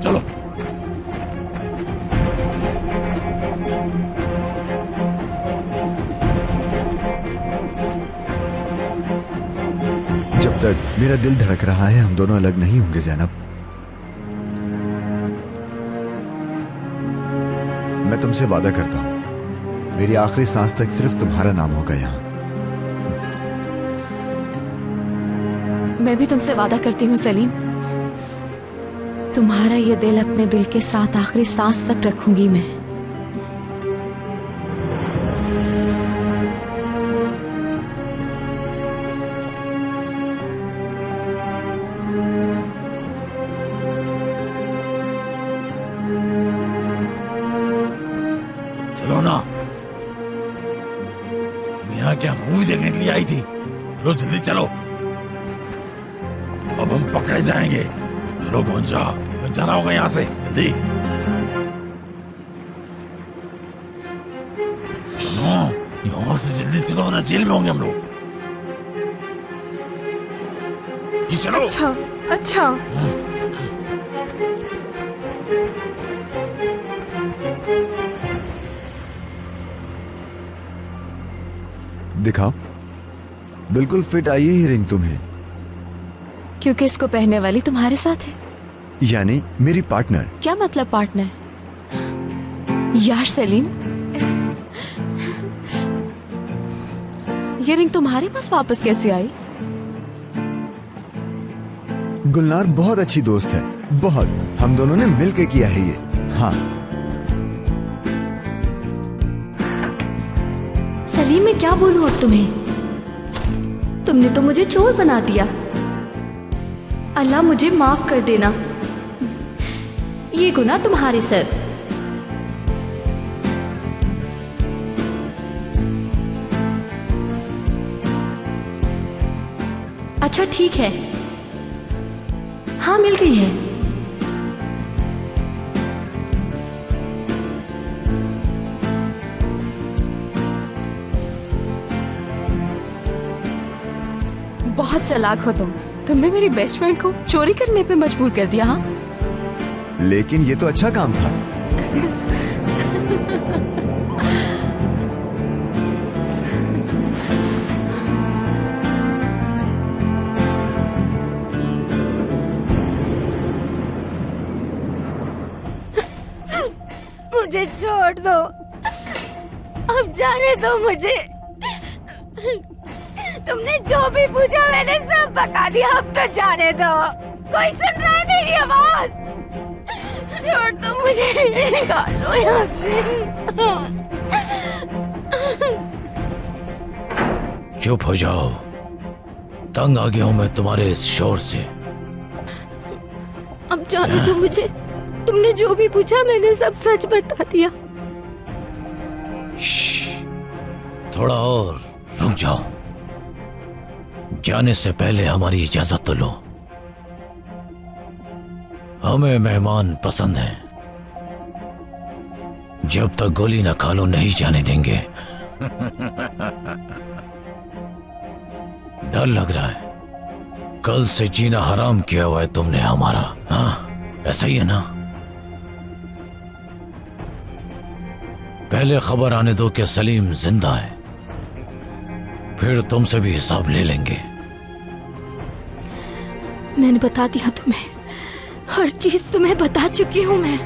चलो। जब तक मेरा दिल धड़क रहा है हम दोनों अलग नहीं होंगे ज़ैनब। मैं तुमसे वादा करता हूं, मेरी आखिरी सांस तक सिर्फ तुम्हारा नाम होगा यहां। मैं भी तुमसे वादा करती हूँ सलीम, तुम्हारा ये दिल अपने दिल के साथ आखिरी सांस तक रखूंगी मैं। चलो ना, यहाँ क्या मूवी देखने के लिए आई थी? चलो जल्दी चलो, अब हम पकड़े जाएंगे। चलो पहुंच जाओ, हमें जाना होगा यहाँ से, जल्दी। सुनो, यहाँ से जल्दी चलो वरना जेल में होंगे हम लोग। ये चलो। अच्छा अच्छा। दिखाओ, बिल्कुल फिट आई है ये रिंग तुम्हें। क्योंकि इसको पहनने वाली तुम्हारे साथ है। यानी मेरी पार्टनर। क्या मतलब पार्टनर? यार सलीम, ये रिंग तुम्हारे पास वापस कैसे आई? गुलनार बहुत अच्छी दोस्त है, बहुत। हम दोनों ने मिलके किया है ये। हाँ। सलीम, मैं क्या बोलूं अब तुम्हें? तुमने तो मुझे चोर बना दिया। अल्लाह मुझे माफ कर देना, ये गुनाह तुम्हारे सर। अच्छा ठीक है, हाँ मिल गई है। बहुत चालाक हो तुम। तुमने मेरी बेस्ट फ्रेंड को चोरी करने पे मजबूर कर दिया। हाँ, लेकिन ये तो अच्छा काम था। मुझे छोड़ दो, अब जाने दो मुझे। तुमने जो भी पूछा मैंने सब बता दिया, अब तो जाने दो। कोई सुन रहा है मेरी आवाज? छोड़ दो मुझे, निकालो यहाँ से। चुप हो जाओ, तंग आ गया हूं मैं तुम्हारे इस शोर से। अब जाने दो मुझे, तुमने जो भी पूछा मैंने सब सच बता दिया। थोड़ा और रुक जाओ, जाने से पहले हमारी इजाजत तो लो। हमें मेहमान पसंद हैं, जब तक गोली न खा लो नहीं जाने देंगे। डर लग रहा है, कल से जीना हराम किया हुआ है तुमने हमारा। हाँ ऐसा ही है ना? पहले खबर आने दो कि सलीम जिंदा है, फिर तुमसे भी हिसाब ले लेंगे। मैंने बता दिया तुम्हें, हर चीज तुम्हें बता चुकी हूं मैं।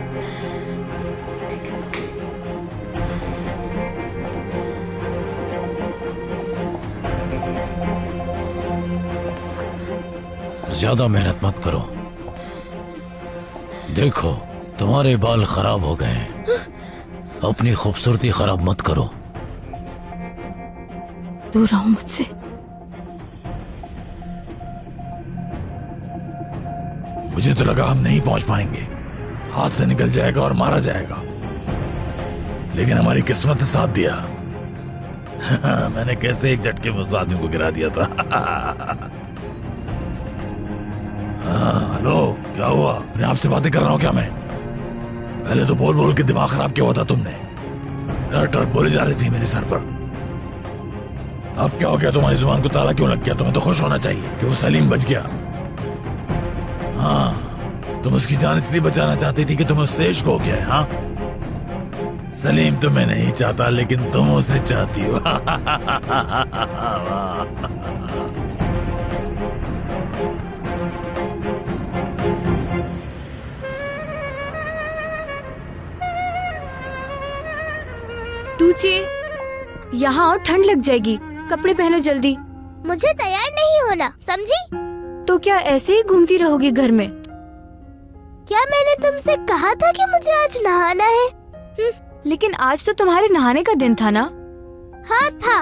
ज्यादा मेहनत मत करो, देखो तुम्हारे बाल खराब हो गए हैं, अपनी खूबसूरती खराब मत करो। दूर रहो मुझसे। मुझे तो लगा हम नहीं पहुंच पाएंगे, हाथ से निकल जाएगा और मारा जाएगा, लेकिन हमारी किस्मत ने साथ दिया। मैंने कैसे एक झटके में उस आदमी को गिरा दिया था। हाँ, हेलो, क्या हुआ? अपने आप से बातें कर रहा हूं क्या मैं? पहले तो बोल बोल के दिमाग खराब किया हुआ था तुमने। रट रट बोली जा रही थी मेरे सर पर। अब क्या हो गया? तुम्हारी जुबान को ताला क्यों लग गया? तुम्हें तो खुश होना चाहिए कि वो सलीम बच गया। हाँ, तुम उसकी जान इसलिए बचाना चाहती थी कि तुम्हें उससे इश्क हो गया है। हाँ, सलीम तुम्हें नहीं चाहता लेकिन तुम उसे चाहती हो। टूची, यहाँ आओ, ठंड लग जाएगी। कपड़े पहनो जल्दी। मुझे तैयार नहीं होना, समझी? तो क्या ऐसे ही घूमती रहोगी घर में? क्या मैंने तुमसे कहा था कि मुझे आज नहाना है? लेकिन आज तो तुम्हारे नहाने का दिन था ना। हाँ था,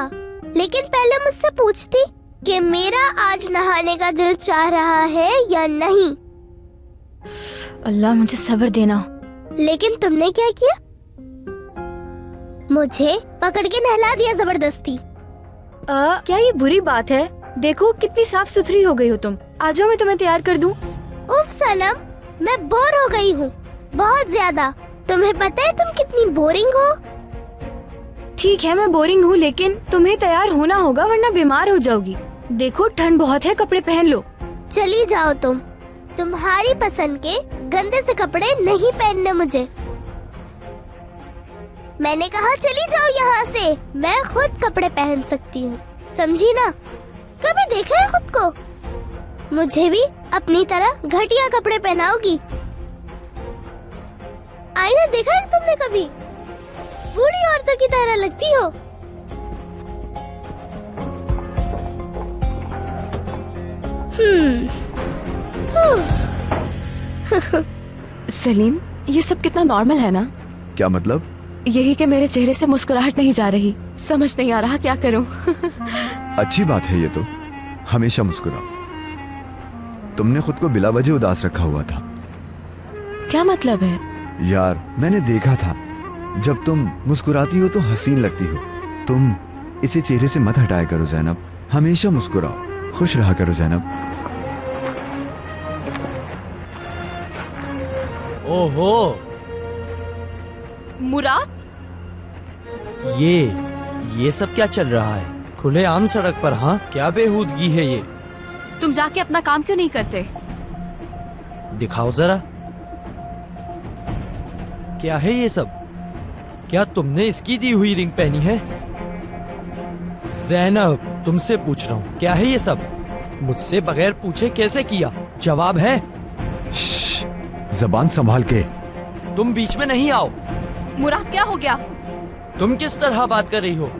लेकिन पहले मुझसे पूछती कि मेरा आज नहाने का दिल चाह रहा है या नहीं। अल्लाह मुझे सब्र देना। लेकिन तुमने क्या किया? मुझे पकड़ के नहला दिया जबरदस्ती। क्या ये बुरी बात है? देखो कितनी साफ सुथरी हो गई हो तुम। आ जाओ, मैं तुम्हें तैयार कर दूं। उफ सनम, मैं बोर हो गई हूँ बहुत ज्यादा। तुम्हें पता है तुम कितनी बोरिंग हो? ठीक है, मैं बोरिंग हूँ, लेकिन तुम्हें तैयार होना होगा वरना बीमार हो जाओगी। देखो ठंड बहुत है, कपड़े पहन लो। चली जाओ तुम। तुम्हारी पसंद के गंदे से कपड़े नहीं पहनने मुझे। मैंने कहा चली जाओ यहाँ से। मैं खुद कपड़े पहन सकती हूँ, समझी ना? कभी देखा है खुद को? मुझे भी अपनी तरह घटिया कपड़े पहनाओगी? आईना देखा है तुमने कभी? बूढ़ी औरतों की तरह लगती हो। सलीम, ये सब कितना नॉर्मल है ना? क्या मतलब? यही कि मेरे चेहरे से मुस्कुराहट नहीं जा रही। समझ नहीं आ रहा क्या करूं। अच्छी बात है ये तो। हमेशा मुस्कुराओ। तुमने खुद को बिला वजह उदास रखा हुआ था। क्या मतलब है? यार, मैंने देखा था जब तुम मुस्कुराती हो तो हसीन लगती हो। तुम इसे चेहरे से मत हटाया करो ज़ैनब। हमेशा मुस्कुराओ, खुश रहा करो ज़ैनब। ओहो, मुराद, ये सब क्या चल रहा है खुले आम सड़क पर? हाँ, क्या बेहूदगी है ये? तुम जाके अपना काम क्यों नहीं करते? दिखाओ जरा, क्या है ये सब? क्या तुमने इसकी दी हुई रिंग पहनी है? ज़ैनब, तुमसे पूछ रहा हूँ, क्या है ये सब? मुझसे बगैर पूछे कैसे किया? जवाब है। श्श, जबान संभाल के। तुम बीच में नहीं आओ। मुराद, क्या हो गया? तुम किस तरह बात कर रही हो?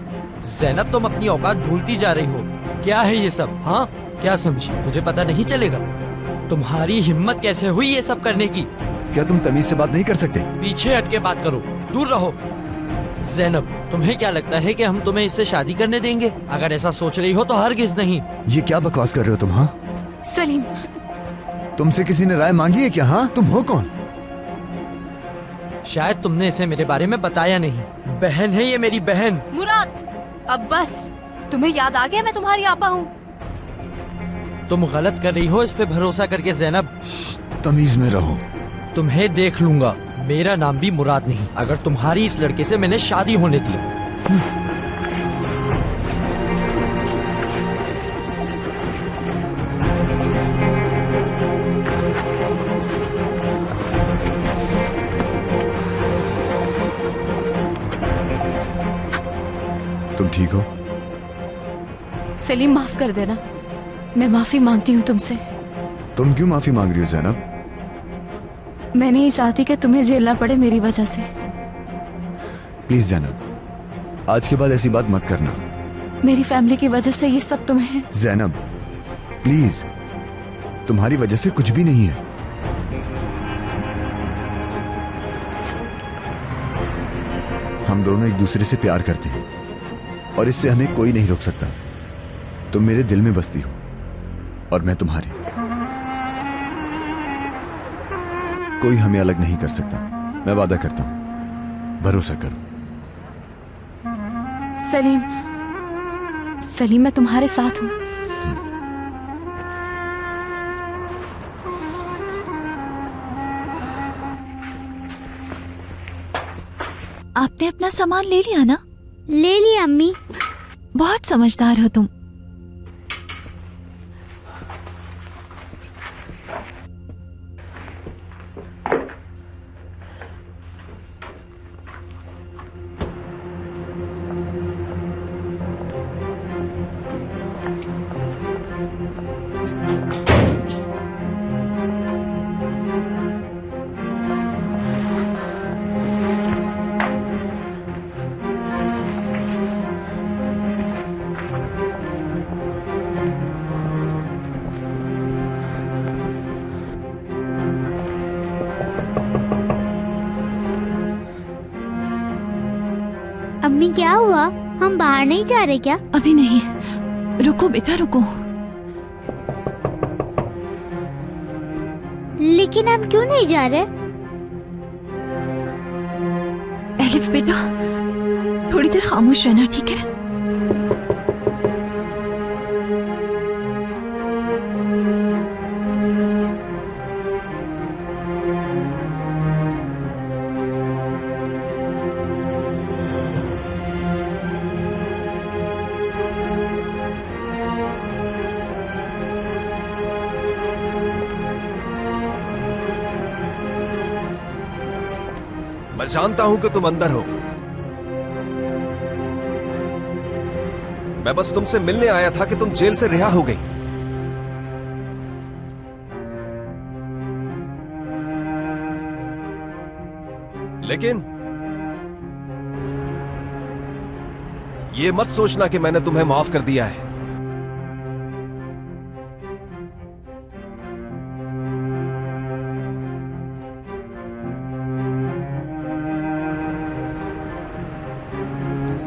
ज़ैनब, तुम अपनी औकात भूलती जा रही हो। क्या है ये सब? हाँ, क्या समझी? मुझे पता नहीं चलेगा? तुम्हारी हिम्मत कैसे हुई ये सब करने की? क्या तुम तमीज से बात नहीं कर सकते? पीछे हट के बात करो, दूर रहो। ज़ैनब, तुम्हें क्या लगता है कि हम तुम्हें इससे शादी करने देंगे? अगर ऐसा सोच रही हो तो हरगिज नहीं। ये क्या बकवास कर रहे हो तुम? हाँ, सलीम, तुमसे किसी ने राय मांगी है क्या? हाँ, तुम हो कौन? शायद तुमने इसे मेरे बारे में बताया नहीं। बहन है ये, मेरी बहन। मुराद, अब बस। तुम्हें याद आ गया मैं तुम्हारी आपा हूँ। तुम गलत कर रही हो इस पे भरोसा करके ज़ैनब। तमीज में रहो। तुम्हें देख लूंगा। मेरा नाम भी मुराद नहीं, अगर तुम्हारी इस लड़के से मैंने शादी होने दी। तुम ठीक हो? सलीम, माफ कर देना। मैं माफी मांगती हूँ तुमसे। तुम क्यों माफी मांग रही हो ज़ैनब? मैं नहीं चाहती कि तुम्हें झेलना पड़े मेरी वजह से। प्लीज ज़ैनब, आज के बाद ऐसी बात मत करना। मेरी फैमिली की वजह से ये सब तुम्हें। ज़ैनब, प्लीज, तुम्हारी वजह से कुछ भी नहीं है। हम दोनों एक दूसरे से प्यार करते हैं और इससे हमें कोई नहीं रोक सकता। तुम मेरे दिल में बसती हो और मैं तुम्हारी। कोई हमें अलग नहीं कर सकता। मैं वादा करता हूं, भरोसा करो। सलीम, सलीम, मैं तुम्हारे साथ हूँ। आपने अपना सामान ले लिया ना? ले लिया अम्मी। बहुत समझदार हो तुम। अम्मी क्या हुआ? हम बाहर नहीं जा रहे क्या? अभी नहीं, रुको बेटा रुको। लेकिन हम क्यों नहीं जा रहे? एलिफ बेटा, थोड़ी देर खामोश रहना, ठीक है? मैं जानता हूं कि तुम अंदर हो। मैं बस तुमसे मिलने आया था कि तुम जेल से रिहा हो गई। लेकिन ये मत सोचना कि मैंने तुम्हें माफ कर दिया है।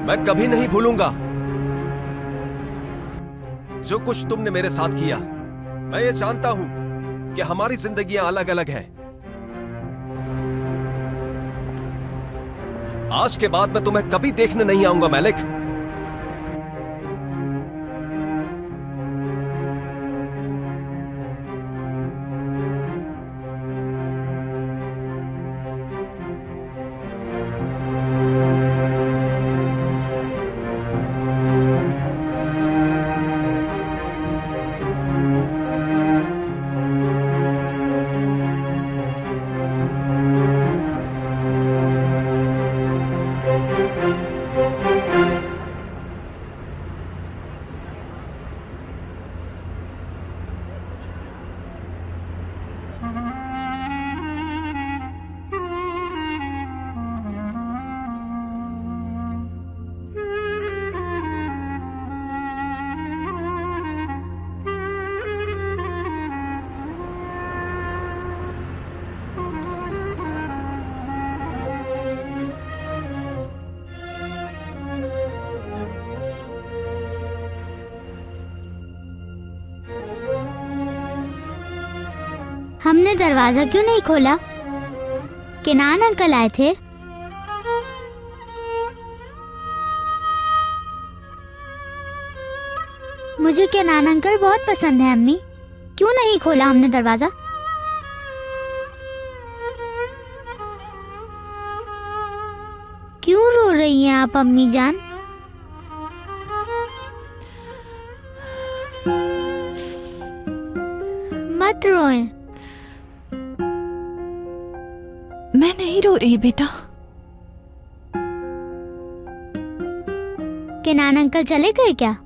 मैं कभी नहीं भूलूंगा जो कुछ तुमने मेरे साथ किया। मैं ये जानता हूं कि हमारी जिंदगियां अलग अलग हैं। आज के बाद मैं तुम्हें कभी देखने नहीं आऊंगा मैलिक। हमने दरवाजा क्यों नहीं खोला? किनान अंकल आए थे। मुझे किनान अंकल बहुत पसंद है अम्मी। क्यों नहीं खोला हमने दरवाजा? क्यों रो रही हैं आप अम्मी जान? मत रोएं। मैं नहीं रो रही बेटा। किनान अंकल चले गए क्या?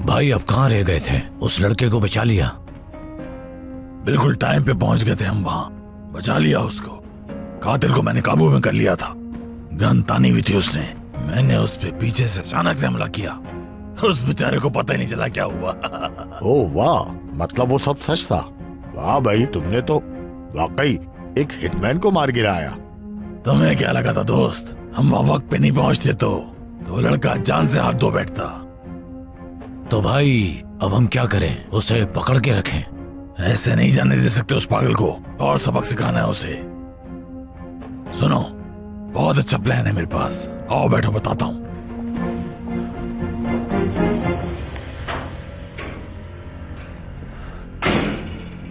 भाई अब कहाँ रह गए थे? उस लड़के को बचा लिया। बिल्कुल टाइम पे पहुंच गए थे हम वहां। बचा लिया उसको। कातिल को मैंने काबू में कर लिया था। गन तानी हुई थी उसने। मैंने उस पे पीछे से अचानक से हमला किया। उस बेचारे को पता ही नहीं चला क्या हुआ। ओह वाह, मतलब वो सब सच था। वाह भाई, तुमने तो वाकई एक हिटमैन को मार गिराया। तुम्हें क्या लगा था दोस्त? हम वहां वक्त पे नहीं पहुंचते तो वो लड़का जान से हाथ धो बैठता। तो भाई अब हम क्या करें? उसे पकड़ के रखें? ऐसे नहीं जाने दे सकते उस पागल को, और सबक सिखाना है उसे। सुनो, बहुत अच्छा प्लान है मेरे पास, आओ बैठो बताता हूं।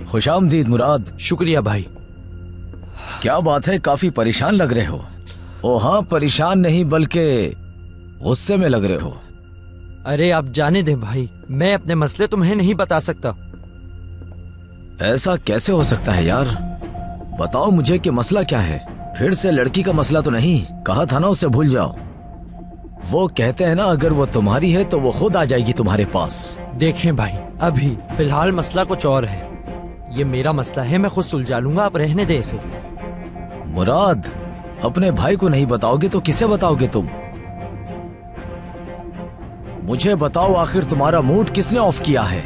खुशामदीद मुराद। शुक्रिया भाई। क्या बात है, काफी परेशान लग रहे हो। ओ हाँ, परेशान नहीं बल्कि गुस्से में लग रहे हो। अरे आप जाने दें भाई, मैं अपने मसले तुम्हें नहीं बता सकता। ऐसा कैसे हो सकता है यार? बताओ मुझे कि मसला क्या है। फिर से लड़की का मसला तो नहीं? कहा था ना उसे भूल जाओ। वो कहते हैं ना, अगर वो तुम्हारी है तो वो खुद आ जाएगी तुम्हारे पास। देखें भाई, अभी फिलहाल मसला कुछ और है। ये मेरा मसला है, मैं खुद सुलझा लूंगा, आप रहने दे इसे। मुराद, अपने भाई को नहीं बताओगे तो किसे बताओगे तुम? मुझे बताओ, आखिर तुम्हारा मूड किसने ऑफ किया है?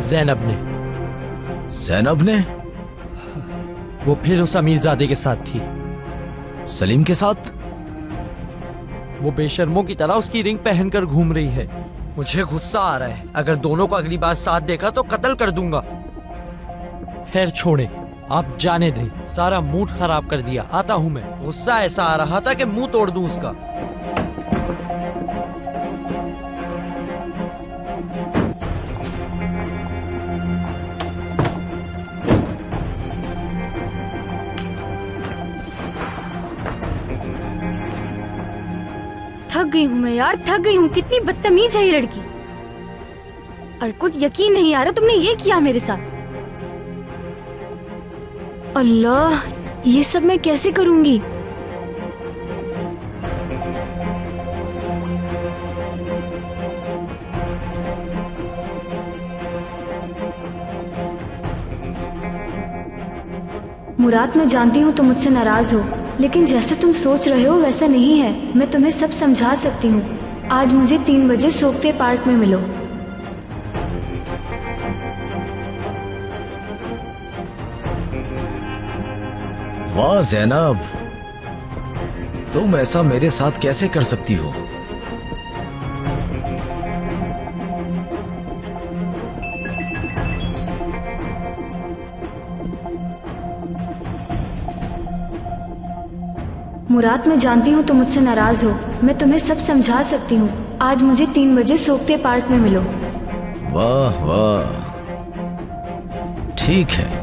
ज़ैनब ने। ज़ैनब ने? वो फिर उस अमीरजादे के साथ थी। सलीम के साथ? वो बेशर्मों की तरह उसकी रिंग पहनकर घूम रही है। मुझे गुस्सा आ रहा है, अगर दोनों को अगली बार साथ देखा तो कत्ल कर दूंगा। खैर छोड़े, आप जाने दें, सारा मूड खराब कर दिया। आता हूं मैं। गुस्सा ऐसा आ रहा था कि मुंह तोड़ दूं उसका। थक गई हूँ मैं यार, थक गई हूँ। कितनी बदतमीज है ये लड़की। और कुछ यकीन नहीं आ रहा तुमने ये किया मेरे साथ। अल्लाह, ये सब मैं कैसे करूंगी? मुराद, मैं जानती हूँ तुम मुझसे नाराज हो, लेकिन जैसा तुम सोच रहे हो वैसा नहीं है। मैं तुम्हें सब समझा सकती हूँ। आज मुझे 3 बजे सोखते पार्क में मिलो। वाह ज़ैनब, तुम ऐसा मेरे साथ कैसे कर सकती हो? मुराद, मैं जानती हूँ तुम मुझसे नाराज हो, मैं तुम्हें सब समझा सकती हूँ। आज मुझे 3 बजे सोखते पार्क में मिलो। वाह वाह, ठीक है।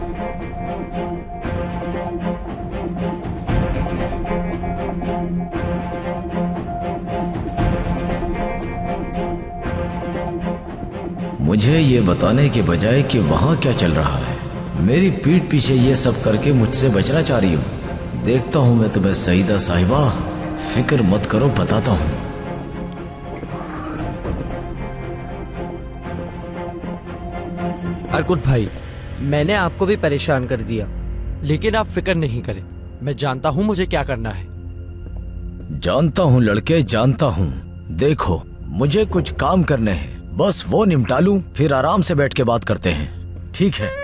मुझे ये बताने के बजाय कि वहां क्या चल रहा है, मेरी पीठ पीछे ये सब करके मुझसे बचना चाह रही हो। देखता हूं मैं तुम्हें। सईदा साहिबा, फिक्र मत करो, बताता हूं। अर्कुट भाई, मैंने आपको भी परेशान कर दिया, लेकिन आप फिक्र नहीं करें। मैं जानता हूं मुझे क्या करना है। जानता हूं लड़के, जानता हूं। देखो, मुझे कुछ काम करने हैं, बस वो निपटा लूं, फिर आराम से बैठ के बात करते हैं, ठीक है?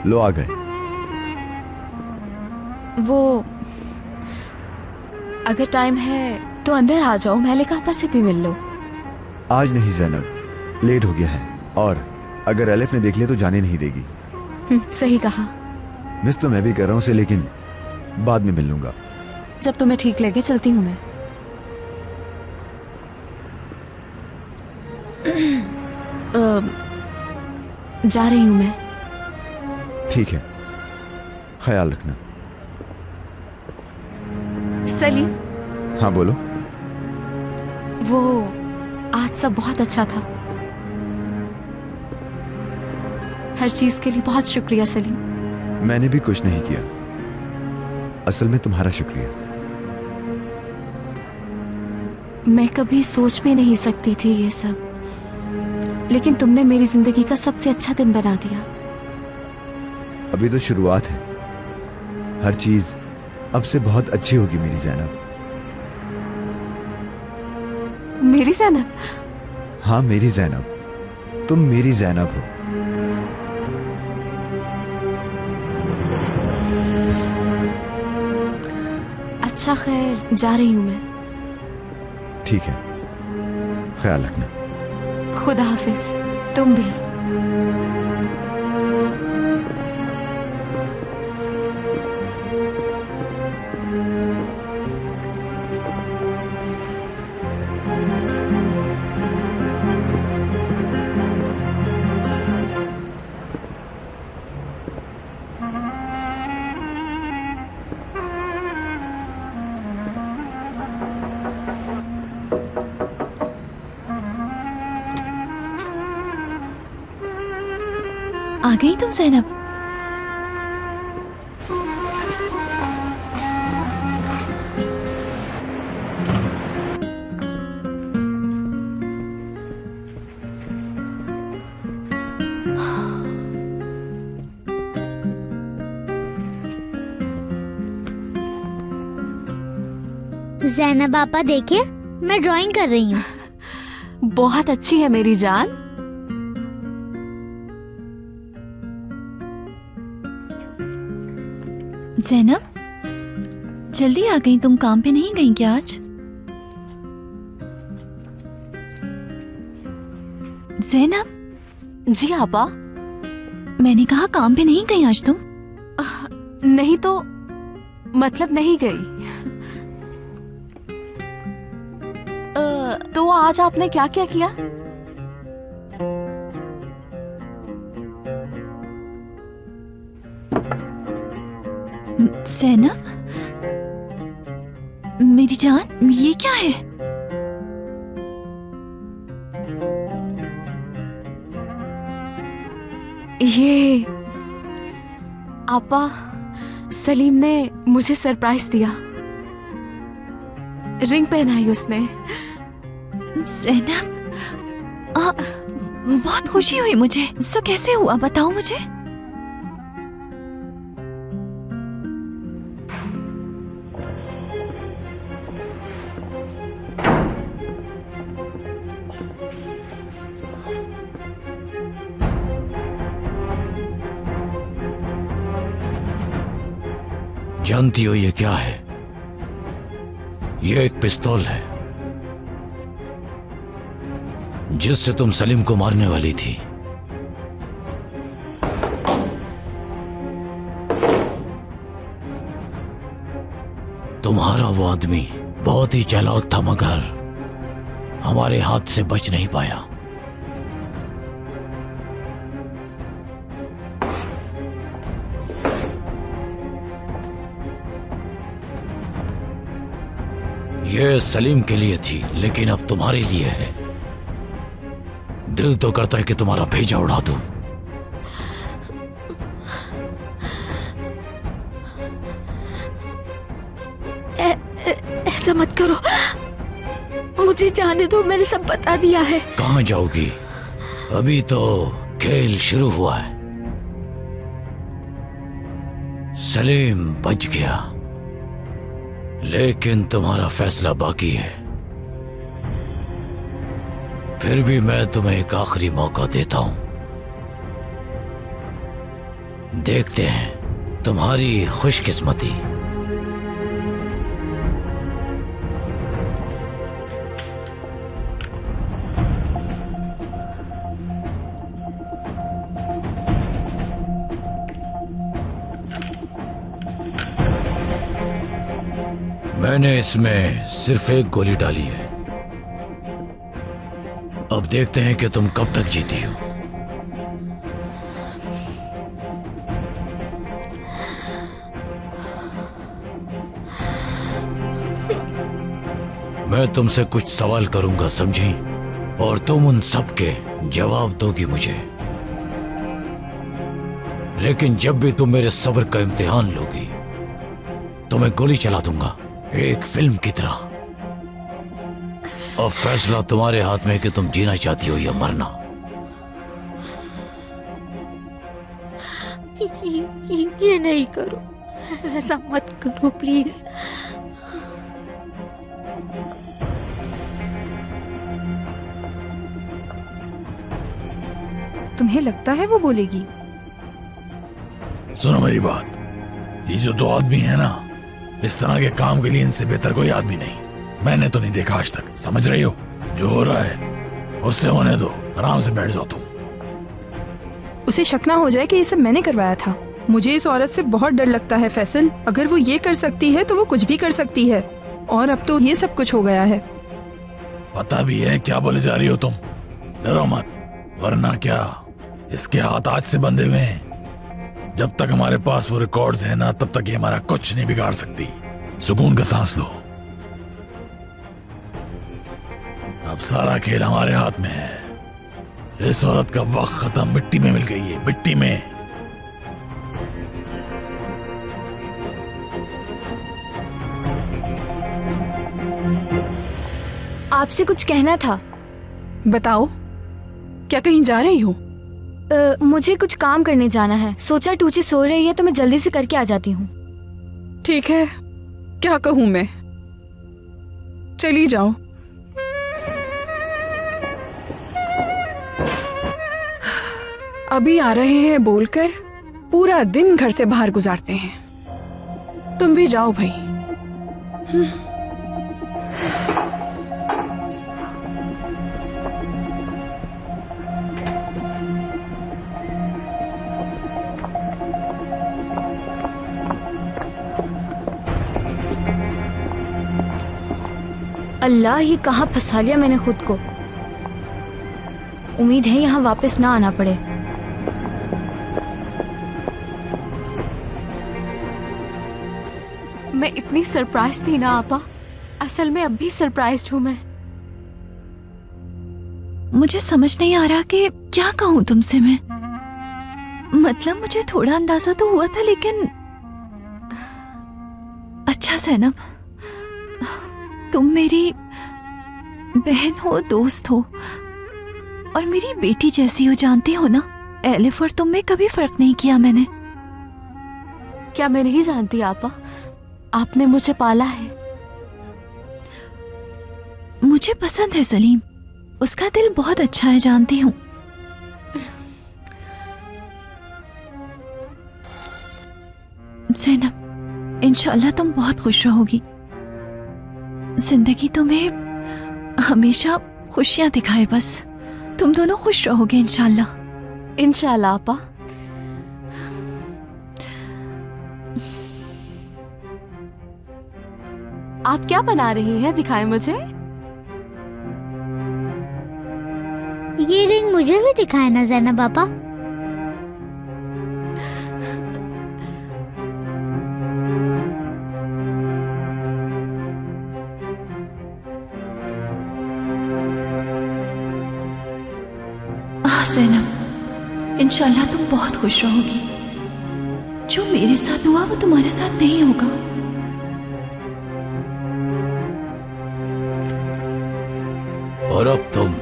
लो आ गए। वो अगर टाइम है तो अंदर आ जाओ, महलिक आपा से भी मिल लो। आज नहीं ज़ैनब, लेट हो गया है, और अगर एलिफ ने देख लिया तो जाने नहीं देगी। सही कहा। मिस तो मैं भी कर रहा हूँ उसे, लेकिन बाद में मिल लूंगा। जब तुम्हें ठीक लगे चलती हूँ मैं। जा रही हूँ मैं। ठीक है, ख्याल रखना। सलीम। हाँ बोलो। वो आज सब बहुत अच्छा था। हर चीज के लिए बहुत शुक्रिया सलीम। मैंने भी कुछ नहीं किया, असल में तुम्हारा शुक्रिया। मैं कभी सोच भी नहीं सकती थी ये सब, लेकिन तुमने मेरी जिंदगी का सबसे अच्छा दिन बना दिया। अभी तो शुरुआत है, हर चीज अब से बहुत अच्छी होगी मेरी ज़ैनब। मेरी ज़ैनब? हाँ मेरी ज़ैनब, तुम मेरी ज़ैनब हो। अच्छा खैर, जा रही हूँ मैं। ठीक है, ख्याल रखना। खुदा हाफिज। तुम भी। आ गई तुम ज़ैनब? ज़ैनब पापा देखिए, मैं ड्राइंग कर रही हूँ। बहुत अच्छी है मेरी जान। ज़ैनब, जल्दी आ गई। तुम काम पे नहीं गई क्या आज? ज़ैनब। जी आपा। मैंने कहा काम पे नहीं गई आज तुम? नहीं तो मतलब नहीं गई। तो आज आपने क्या क्या किया? ज़ैनब, मेरी जान, ये क्या है? ये आपा, सलीम ने मुझे सरप्राइज दिया। रिंग पहनाई उसने। ज़ैनब, बहुत खुशी हुई मुझे। सब कैसे हुआ बताओ मुझे। जानती हो ये क्या है? ये एक पिस्तौल है जिससे तुम सलीम को मारने वाली थी। तुम्हारा वो आदमी बहुत ही चालाक था, मगर हमारे हाथ से बच नहीं पाया। ये सलीम के लिए थी, लेकिन अब तुम्हारे लिए है। दिल तो करता है कि तुम्हारा भेजा उड़ा दूं। ऐसा मत करो, मुझे जाने दो। मैंने सब बता दिया है। कहां जाओगी? अभी तो खेल शुरू हुआ है। सलीम बच गया, लेकिन तुम्हारा फैसला बाकी है। फिर भी मैं तुम्हें एक आखिरी मौका देता हूं। देखते हैं तुम्हारी खुशकिस्मती। मैंने इसमें सिर्फ एक गोली डाली है। अब देखते हैं कि तुम कब तक जीती हो। मैं तुमसे कुछ सवाल करूंगा, समझी? और तुम उन सब के जवाब दोगी मुझे। लेकिन जब भी तुम मेरे सब्र का इम्तिहान लोगी तो मैं गोली चला दूंगा, एक फिल्म की तरह। अब फैसला तुम्हारे हाथ में है कि तुम जीना चाहती हो या मरना। ये नहीं करो, ऐसा मत करो प्लीज। तुम्हें लगता है वो बोलेगी? सुनो मेरी बात, ये जो दो आदमी है ना, इस तरह के काम के लिए इनसे बेहतर कोई आदमी नहीं। मैंने तो नहीं देखा आज तक। समझ रही हो? जो हो रहा है उससे होने दो, आराम से बैठ जाओ तुम। उसे शक ना हो जाए कि ये सब मैंने करवाया था। मुझे इस औरत से बहुत डर लगता है फैसल। अगर वो ये कर सकती है तो वो कुछ भी कर सकती है, और अब तो ये सब कुछ हो गया है। पता भी है क्या बोले जा रही हो तुम। डरो मत, वरना क्या इसके हाथ आज से बंधे हुए हैं। जब तक हमारे पास वो रिकॉर्ड्स हैं ना, तब तक ये हमारा कुछ नहीं बिगाड़ सकती। सुकून का सांस लो। अब सारा खेल हमारे हाथ में है। इस औरत का वक्त खत्म, मिट्टी में मिल गई है, मिट्टी में। आपसे कुछ कहना था। बताओ, क्या कहीं जा रही हो? मुझे कुछ काम करने जाना है। सोचा टूची सो रही है तो मैं जल्दी से करके आ जाती हूँ। ठीक है, क्या कहूँ मैं। चली जाओ। अभी आ रहे हैं बोलकर पूरा दिन घर से बाहर गुजारते हैं। तुम भी जाओ भाई। अल्लाह, ये कहाँ फंसा लिया मैंने खुद को। उम्मीद है यहाँ वापस ना आना पड़े। मैं इतनी सरप्राइज थी ना आपा। असल में अब भी सरप्राइज्ड हूँ मैं। मुझे समझ नहीं आ रहा कि क्या कहूँ तुमसे मैं। मतलब मुझे थोड़ा अंदाजा तो हुआ था, लेकिन अच्छा ज़ैनब, तुम मेरी बहन हो, दोस्त हो और मेरी बेटी जैसी हो, जानती हो ना। एलिफ और तुम में कभी फर्क नहीं किया मैंने। क्या मैं नहीं जानती आपा? आपने मुझे पाला है। मुझे पसंद है सलीम, उसका दिल बहुत अच्छा है, जानती हूँ। ज़ैनब, इंशाल्लाह तुम बहुत खुश रहोगी। जिंदगी तुम्हें हमेशा खुशियां दिखाए, बस तुम दोनों खुश रहोगे इंशाल्लाह। इंशाल्लाह आपा। आप क्या बना रही हैं? दिखाएं मुझे। ये रिंग मुझे भी दिखाए ना ज़ैनब पापा। ज़ैनब, इंशाल्लाह तुम बहुत खुश रहोगी। जो मेरे साथ हुआ वो तुम्हारे साथ नहीं होगा। और अब तुम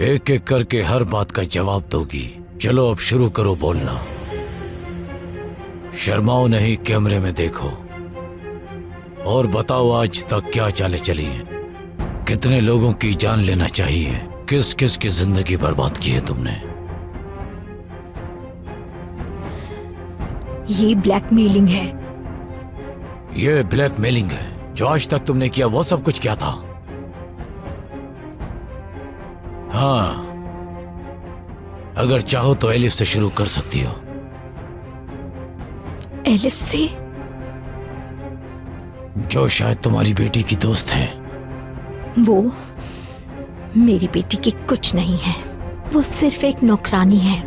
एक एक करके हर बात का जवाब दोगी। चलो अब शुरू करो बोलना। शर्माओ नहीं, कैमरे में देखो और बताओ आज तक क्या चालें चली हैं। कितने लोगों की जान लेना चाहिए, किस किस की जिंदगी बर्बाद की है तुमने। ये ब्लैकमेलिंग है। ये ब्लैकमेलिंग है। जो आज तक तुमने किया वो सब कुछ क्या था? हाँ, अगर चाहो तो एलिफ से शुरू कर सकती हो। एलिफ से? जो शायद तुम्हारी बेटी की दोस्त है। वो मेरी बेटी की कुछ नहीं है, वो सिर्फ एक नौकरानी है।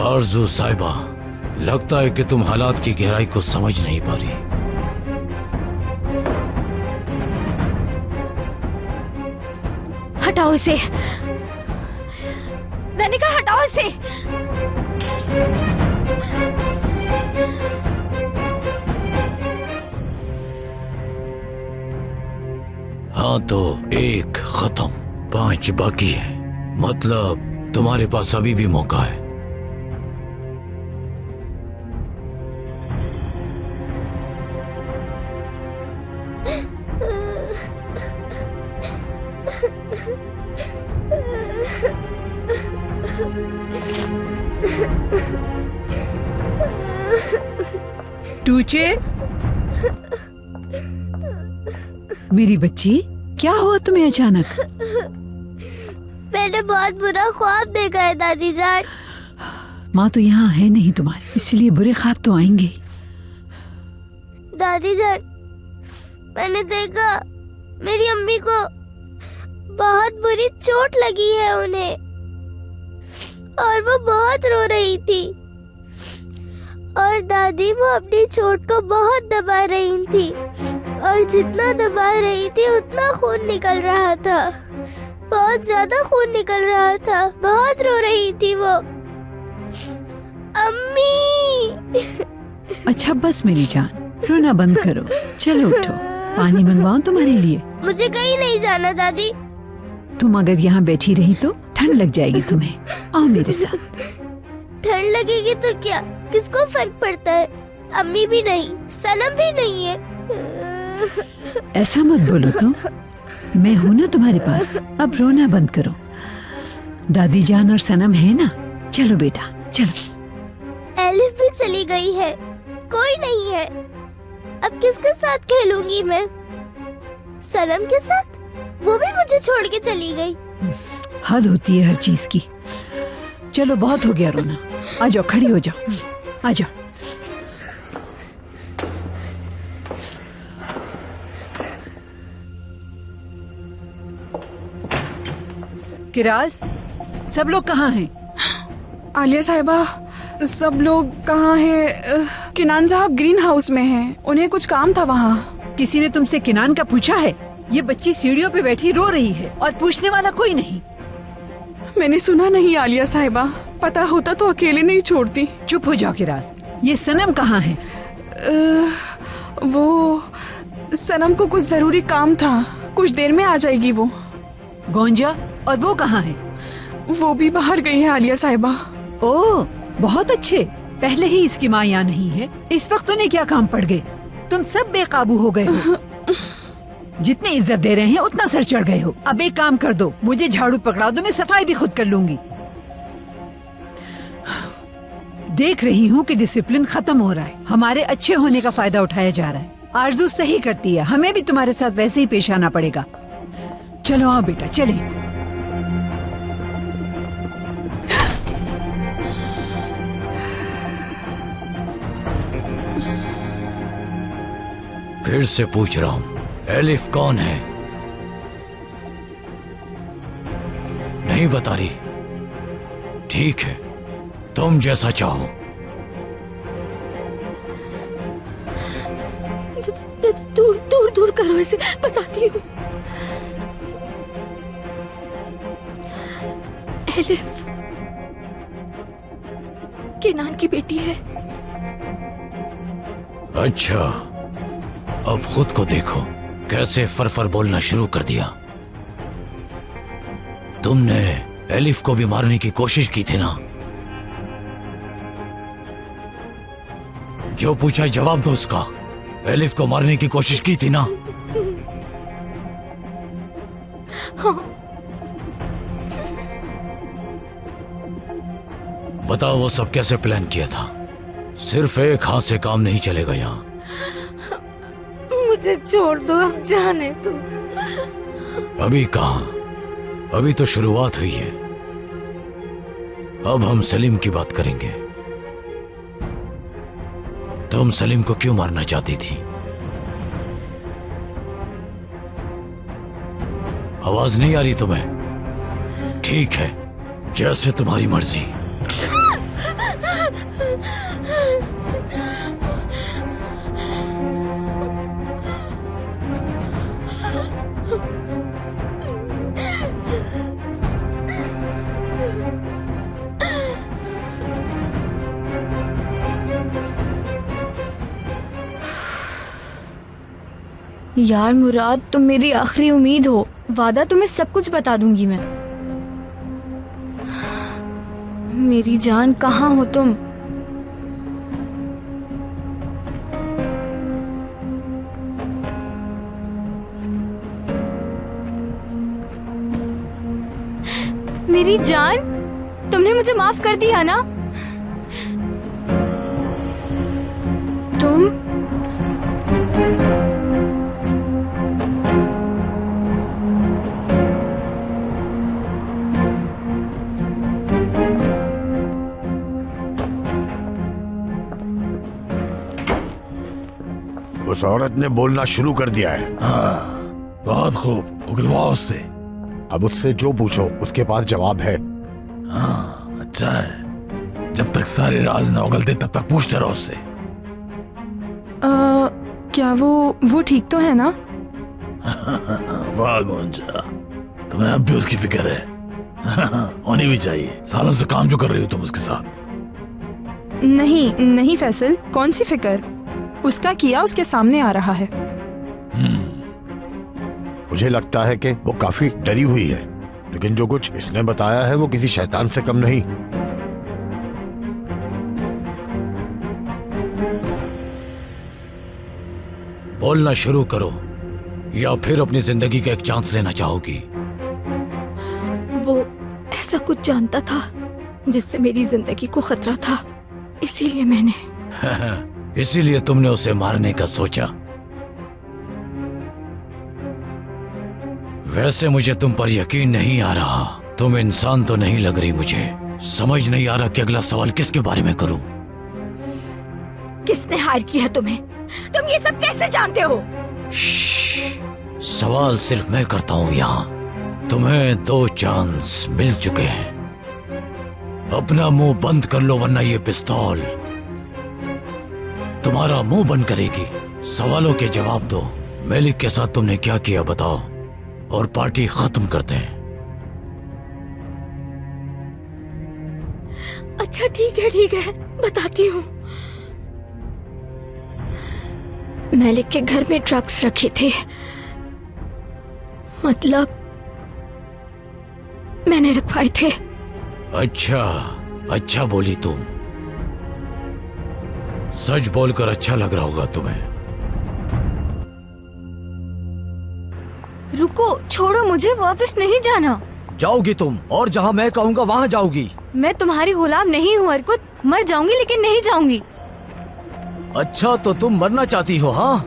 आरज़ू साहिबा, लगता है कि तुम हालात की गहराई को समझ नहीं पा रही। हटाओ इसे, मैंने कहा हटाओ इसे। हाँ तो एक खत्म, 5 बाकी है। मतलब तुम्हारे पास अभी भी मौका है। टूचे, मेरी बच्ची, क्या हुआ तुम्हें अचानक? मैंने बहुत बुरा ख्वाब देखा है दादी जान। माँ तो यहाँ है नहीं तुम्हारी, इसलिए बुरे ख्वाब तो आएंगे। दादी जान, मैंने देखा मेरी अम्मी को बहुत बुरी चोट लगी है उन्हें, और वो बहुत रो रही थी, और दादी वो अपनी चोट को बहुत दबा रही थी, और जितना दबा रही थी उतना खून निकल रहा था, बहुत ज्यादा खून निकल रहा था, बहुत रो रही थी वो। अम्मी! अच्छा बस मेरी जान, रोना बंद करो, चलो उठो, पानी मंगवाऊं तुम्हारे लिए? मुझे कहीं नहीं जाना दादी। तुम अगर यहाँ बैठी रही तो ठंड लग जाएगी तुम्हें, आओ मेरे साथ। ठंड लगेगी तो क्या, किसको फर्क पड़ता है? अम्मी भी नहीं, सनम भी नहीं है। ऐसा मत बोलो तो, मैं हूँ ना तुम्हारे पास, अब रोना बंद करो। दादी जान और सनम है ना, चलो बेटा चलो। एलिफ भी चली गई है, कोई नहीं है, अब किसके साथ खेलूंगी मैं? सनम के साथ? वो भी मुझे छोड़ के चली गई। हद होती है हर चीज की। चलो बहुत हो गया रोना, आ जाओ, खड़ी हो जाओ, आ जाओ। किराज, सब लोग कहाँ हैं? आलिया साहिबा, सब लोग कहाँ हैं? किनान साहब ग्रीन हाउस में हैं, उन्हें कुछ काम था वहाँ। किसी ने तुमसे किनान का पूछा है? ये बच्ची सीढ़ियों पे बैठी रो रही है और पूछने वाला कोई नहीं। मैंने सुना नहीं आलिया साहिबा, पता होता तो अकेले नहीं छोड़ती। चुप हो जाओ किराज। ये सनम कहाँ है? वो सनम को कुछ जरूरी काम था, कुछ देर में आ जाएगी वो। गोंजा, और वो कहाँ है? वो भी बाहर गई है आलिया साहिबा। ओह बहुत अच्छे, पहले ही इसकी माँ यहाँ नहीं है, इस वक्त उन्हें क्या काम पड़ गए? तुम सब बेकाबू हो गए हो। जितनी इज्जत दे रहे हैं उतना सर चढ़ गए हो। अब एक काम कर दो, मुझे झाड़ू पकड़ा दो, मैं सफाई भी खुद कर लूंगी। देख रही हूँ कि डिसिप्लिन खत्म हो रहा है, हमारे अच्छे होने का फायदा उठाया जा रहा है। आरजू सही करती है, हमें भी तुम्हारे साथ वैसे ही पेश आना पड़ेगा। चलो आओ बेटा, चले। फिर से पूछ रहा हूं, एलिफ कौन है? नहीं बता रही? ठीक है, तुम जैसा चाहो। दूर दूर दूर करो इसे, बताती हूँ। एलिफ किनान की बेटी है। अच्छा, अब खुद को देखो, कैसे फरफर बोलना शुरू कर दिया। तुमने एलिफ को भी मारने की कोशिश की थी ना? जो पूछा जवाब दो उसका। एलिफ को मारने की कोशिश की थी ना? हाँ। बताओ वो सब कैसे प्लान किया था? सिर्फ एक हाथ से काम नहीं चलेगा यहाँ। मुझे छोड़ दो, अब जाने दो। अभी कहाँ, अभी तो शुरुआत हुई है। अब हम सलीम की बात करेंगे। तुम सलीम को क्यों मारना चाहती थी? आवाज नहीं आ रही तुम्हें? ठीक है, जैसे तुम्हारी मर्जी। यार मुराद, तुम मेरी आखिरी उम्मीद हो। वादा तुम्हें सब कुछ बता दूंगी मैं। मेरी जान, कहाँ हो तुम? मेरी जान, तुमने मुझे माफ कर दिया ना? तुम उस औरत ने बोलना शुरू कर दिया है। हाँ, बहुत खूब, उगलवाओ उससे। अब उससे जो पूछो उसके पास जवाब है। हाँ, अच्छा है। जब तक सारे राज न उगलते तब तक पूछते रहो उससे। क्या वो ठीक तो है ना? वाह गुंजा, तुम्हें अब भी उसकी फिक्र है। होनी भी चाहिए, सालों से काम जो कर रही हो तुम उसके साथ। नहीं फैसल, कौन सी फिक्र? उसका किया उसके सामने आ रहा है। मुझे लगता है कि वो काफी डरी हुई है, लेकिन जो कुछ इसने बताया है वो किसी शैतान से कम नहीं। बोलना शुरू करो, या फिर अपनी जिंदगी का एक चांस लेना चाहोगी? वो ऐसा कुछ जानता था जिससे मेरी जिंदगी को खतरा था, इसीलिए मैंने इसीलिए तुमने उसे मारने का सोचा। वैसे मुझे तुम पर यकीन नहीं आ रहा। तुम इंसान तो नहीं लग रही मुझे। समझ नहीं आ रहा कि अगला सवाल किसके बारे में करूं। किसने हायर किया तुम्हें? तुम ये सब कैसे जानते हो? सवाल सिर्फ मैं करता हूं यहाँ। तुम्हें 2 चांस मिल चुके हैं। अपना मुंह बंद कर लो, वरना ये पिस्तौल तुम्हारा मुंह बंद करेगी। सवालों के जवाब दो। मेलिक के साथ तुमने क्या किया बताओ, और पार्टी खत्म करते हैं। अच्छा ठीक है, बताती हूँ। मेलिक के घर में ड्रग्स रखे थे, मतलब मैंने रखवाए थे। अच्छा बोली तुम। सच बोलकर अच्छा लग रहा होगा तुम्हें। रुको, छोड़ो मुझे, वापस नहीं जाना। जाओगी तुम, और जहां मैं कहूंगा वहां जाओगी। मैं तुम्हारी गुलाम नहीं हूँ अर्कुत। मर जाऊंगी लेकिन नहीं जाऊंगी। अच्छा, तो तुम मरना चाहती हो? हाँ,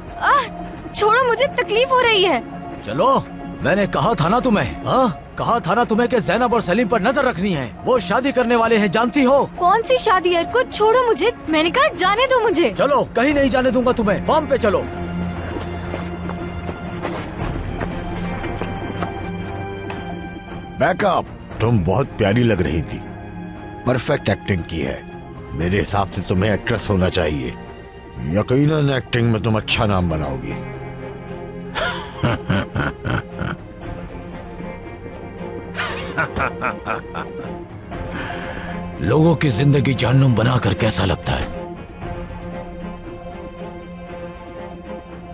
छोड़ो मुझे, तकलीफ हो रही है। चलो, मैंने कहा था ना तुम्हें। हाँ, कहा था ना तुम्हें कि ज़ैनब और सलीम पर नजर रखनी है। वो शादी करने वाले हैं, जानती हो? कौन सी शादी है अर्कुत? छोड़ो मुझे, मैंने कहा जाने दो मुझे। चलो, कहीं नहीं जाने दूंगा तुम्हें। फार्म पे चलो। बैकअप, तुम बहुत प्यारी लग रही थी। परफेक्ट एक्टिंग की है। मेरे हिसाब से तुम्हें एक्ट्रेस होना चाहिए। यकीनन एक्टिंग में तुम अच्छा नाम बनाओगी। लोगों की जिंदगी जहन्नुम बनाकर कैसा लगता है?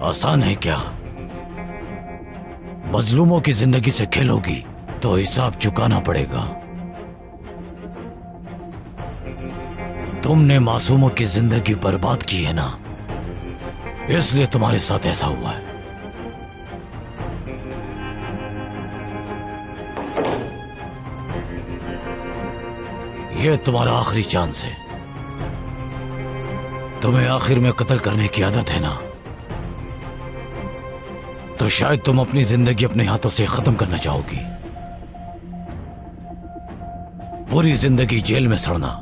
आसान है क्या? मजलूमों की जिंदगी से खेलोगी तो हिसाब चुकाना पड़ेगा। तुमने मासूमों की जिंदगी बर्बाद की है ना, इसलिए तुम्हारे साथ ऐसा हुआ है। यह तुम्हारा आखिरी चांस है। तुम्हें आखिर में कत्ल करने की आदत है ना, तो शायद तुम अपनी जिंदगी अपने हाथों से खत्म करना चाहोगी। पूरी जिंदगी जेल में सड़ना,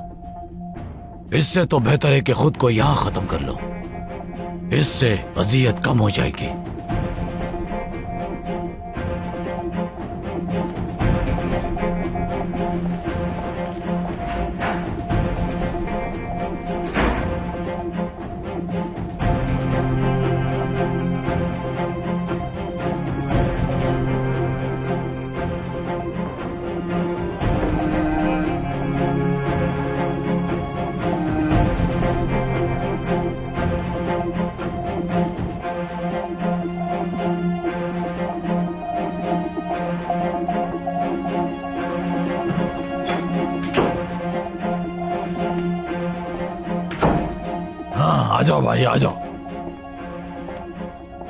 इससे तो बेहतर है कि खुद को यहां खत्म कर लो। इससे अजियत कम हो जाएगी। आ जाओ भाई, आ जाओ।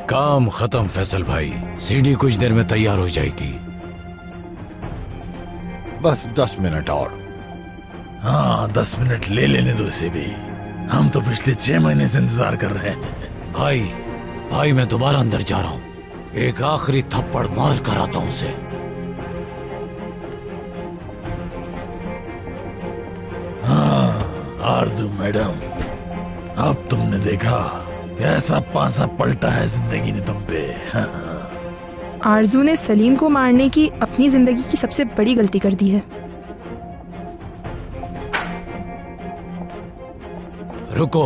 काम खत्म फैसल भाई। सीडी कुछ देर में तैयार हो जाएगी। बस 10 मिनट और। हाँ, 10 मिनट ले लेने दो इसे भी। हम तो पिछले 6 महीने से इंतजार कर रहे हैं। भाई मैं दोबारा अंदर जा रहा हूँ। एक आखिरी थप्पड़ मार कर आता हूँ उसे। हाँ आरजू मैडम, अब तुमने देखा कैसा पासा पलटा है जिंदगी ने तुम पे। आरजू ने सलीम को मारने की अपनी जिंदगी की सबसे बड़ी गलती कर दी है। रुको,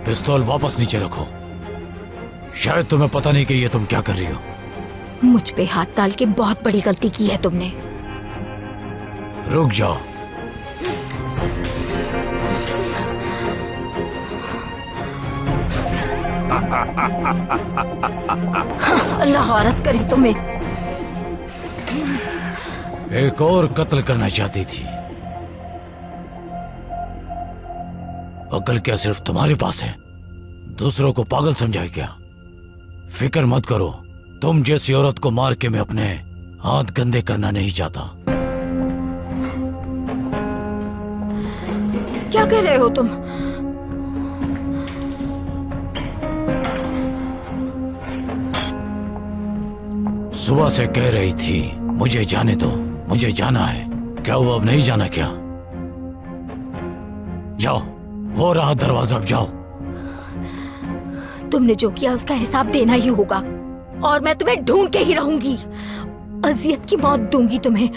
पिस्तौल वापस नीचे रखो। शायद तुम्हें पता नहीं कि ये तुम क्या कर रही हो। मुझ पे हाथ डाल के बहुत बड़ी गलती की है तुमने। रुक जाओ। अल्लाह औरत करी तुम्हें। एक और कत्ल करना चाहती थी। अकल क्या सिर्फ तुम्हारे पास है? दूसरों को पागल समझाए क्या? फिक्र मत करो, तुम जैसी औरत को मार के मैं अपने हाथ गंदे करना नहीं चाहता। क्या कह रहे हो तुम? सुबह से कह रही थी मुझे जाने दो, मुझे जाना है। क्या वो अब नहीं जाना क्या? जाओ, वो रहा दरवाजा, अब जाओ। तुमने जो किया उसका हिसाब देना ही होगा, और मैं तुम्हें ढूंढ के ही रहूंगी। अजियत की मौत दूंगी तुम्हें।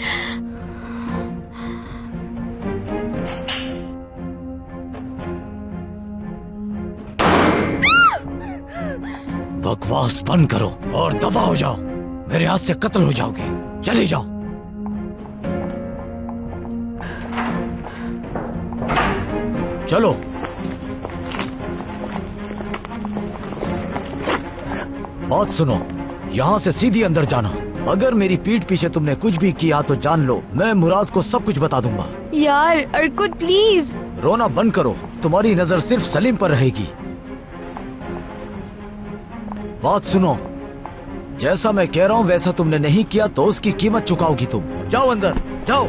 बकवास बंद करो और दफा हो जाओ। मेरे हाथ से कत्ल हो जाओगी। चले जाओ। चलो। बात सुनो, यहाँ से सीधी अंदर जाना। अगर मेरी पीठ पीछे तुमने कुछ भी किया तो जान लो मैं मुराद को सब कुछ बता दूंगा। यार अर्कुद प्लीज। रोना बंद करो, तुम्हारी नजर सिर्फ सलीम पर रहेगी। बात सुनो, जैसा मैं कह रहा हूँ वैसा तुमने नहीं किया तो उसकी कीमत चुकाओगी तुम। जाओ अंदर, जाओ।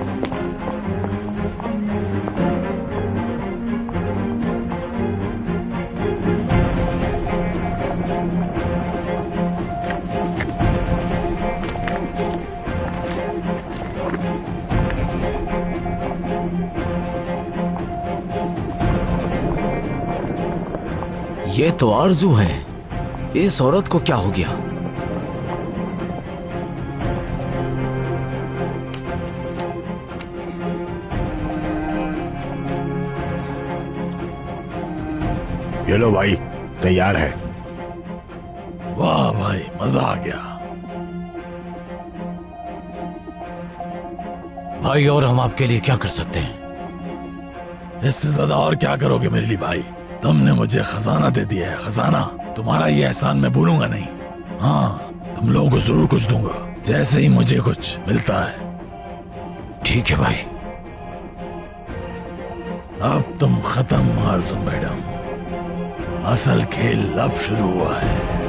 ये तो आरजू है। इस औरत को क्या हो गया? ये लो भाई, तैयार है। वाह भाई, मजा आ गया। भाई और हम आपके लिए क्या कर सकते हैं? इससे ज्यादा और क्या करोगे मेरे लिए भाई? तुमने मुझे खजाना दे दिया है, खजाना। तुम्हारा ये एहसान मैं भूलूंगा नहीं। हाँ, तुम लोगों को जरूर कुछ दूंगा जैसे ही मुझे कुछ मिलता है। ठीक है भाई। अब तुम खत्म आरज़ू मैडम, असल खेल अब शुरू हुआ है।